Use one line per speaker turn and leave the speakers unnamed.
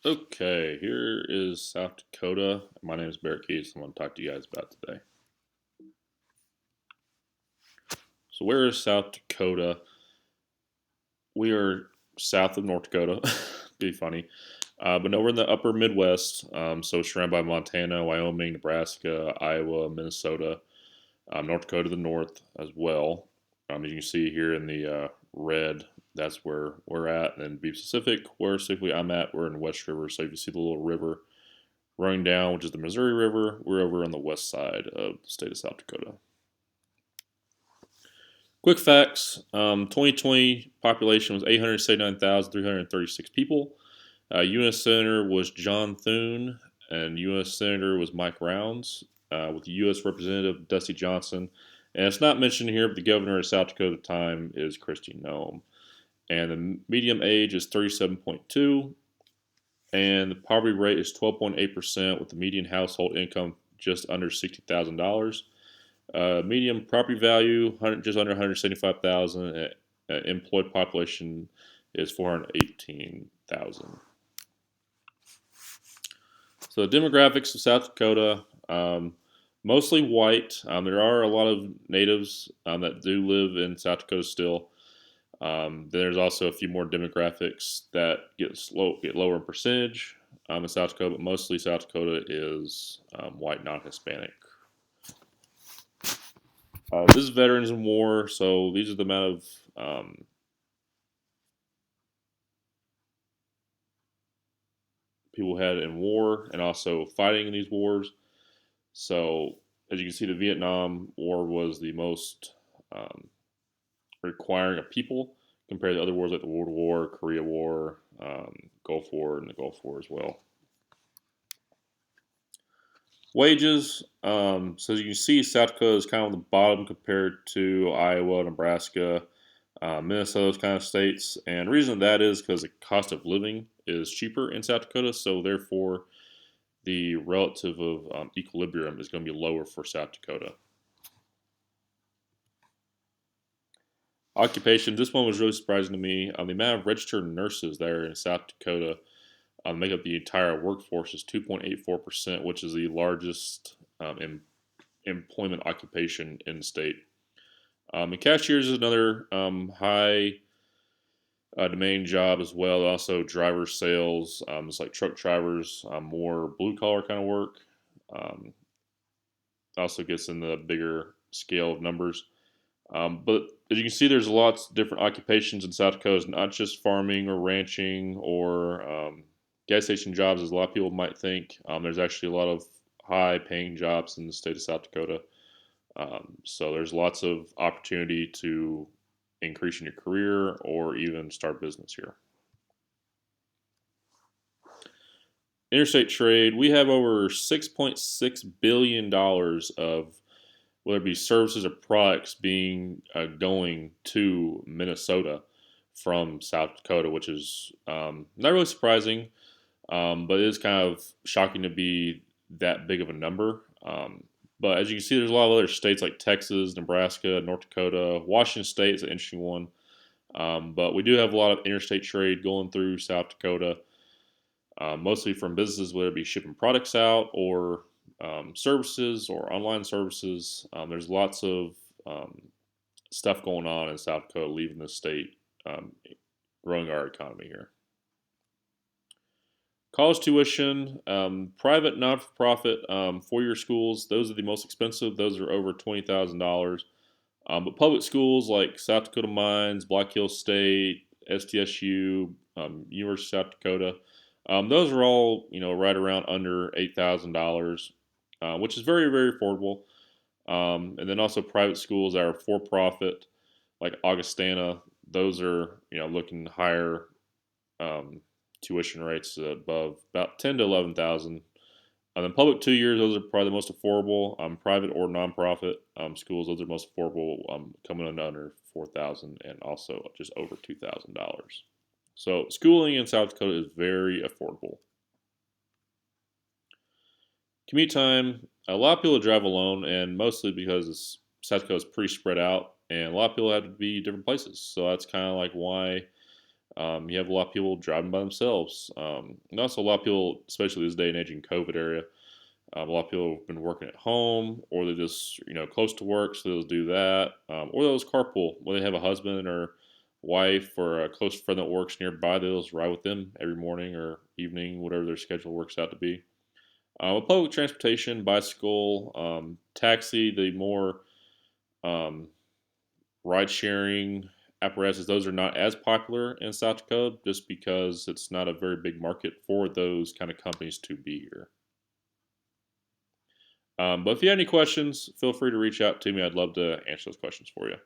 Okay, here is South Dakota. My name is Barrett Keys. I'm going to talk to you guys about today. So, where is South Dakota? We are south of North Dakota. Be funny. But no, we're in the upper Midwest. So, surrounded by Montana, Wyoming, Nebraska, Iowa, Minnesota, North Dakota to the north as well. As you can see here in the red, that's where we're at. And to be specific, where specifically I'm at, we're in West River. So, if you see the little river running down, which is the Missouri River. We're over on the west side of the state of South Dakota. Quick facts: 2020 population was 879,336 people. U.S. Senator was John Thune, and U.S. Senator was Mike Rounds, with the U.S. Representative Dusty Johnson. And it's not mentioned here, but the governor of South Dakota at the time is Kristi Noem. And the median age is 37.2, and the poverty rate is 12.8%, with the median household income just under $60,000. Median property value just under 175,000. Employed population is 418,000. So the demographics of South Dakota, mostly white. There are a lot of natives that do live in South Dakota still. There's also a few more demographics that get lower in percentage in South Dakota, but mostly South Dakota is white, non-Hispanic. This is Veterans in War, so these are the amount of people had in war and also fighting in these wars. So as you can see, the Vietnam War was the most requiring of people compared to other wars like the World War, Korea War, Gulf War, and the Gulf War as well. Wages. So as you can see, South Dakota is kind of on the bottom compared to Iowa, Nebraska, Minnesota, those kind of states. And the reason that is because the cost of living is cheaper in South Dakota, so therefore the relative of equilibrium is going to be lower for South Dakota. Occupation. This one was really surprising to me. The amount of registered nurses there in South Dakota make up the entire workforce is 2.84%, which is the largest employment occupation in the state. And cashiers is another high demand job as well. Also, driver sales. It's like truck drivers, more blue collar kind of work. Um, Also gets in the bigger scale of numbers. But as you can see, there's lots of different occupations in South Dakota. It's not just farming or ranching or gas station jobs, as a lot of people might think. There's actually a lot of high-paying jobs in the state of South Dakota. So there's lots of opportunity to increase in your career or even start business here. Interstate trade, we have over $6.6 billion of whether it be services or products being going to Minnesota from South Dakota, which is not really surprising, but it is kind of shocking to be that big of a number. But as you can see, there's a lot of other states like Texas, Nebraska, North Dakota, Washington State is an interesting one. But we do have a lot of interstate trade going through South Dakota, mostly from businesses, whether it be shipping products out or services or online services. There's lots of stuff going on in South Dakota, leaving the state, growing our economy here. College tuition, private, not-for-profit, four-year schools, those are the most expensive. Those are over $20,000. But public schools like South Dakota Mines, Black Hills State, SDSU, University of South Dakota, those are all right around under $8,000, which is very, very affordable. And then also private schools that are for-profit, like Augustana, those are looking higher tuition rates above about 10 to 11,000. And then public 2 years, those are probably the most affordable. Private or nonprofit schools, those are most affordable, coming in under 4,000 and also just over $2,000. So schooling in South Dakota is very affordable. Commute time, a lot of people drive alone, and mostly because South Dakota is pretty spread out, and a lot of people have to be different places. So that's kind of like why You have a lot of people driving by themselves. And also a lot of people, especially this day and age in COVID area, a lot of people have been working at home, or they're just close to work, so they'll do that, or they'll just carpool. Where they have a husband or wife or a close friend that works nearby, they'll just ride with them every morning or evening, whatever their schedule works out to be. With public transportation, bicycle, taxi, the more um, ride sharing apparatuses, those are not as popular in South Dakota just because it's not a very big market for those kind of companies to be here. But if you have any questions, feel free to reach out to me. I'd love to answer those questions for you.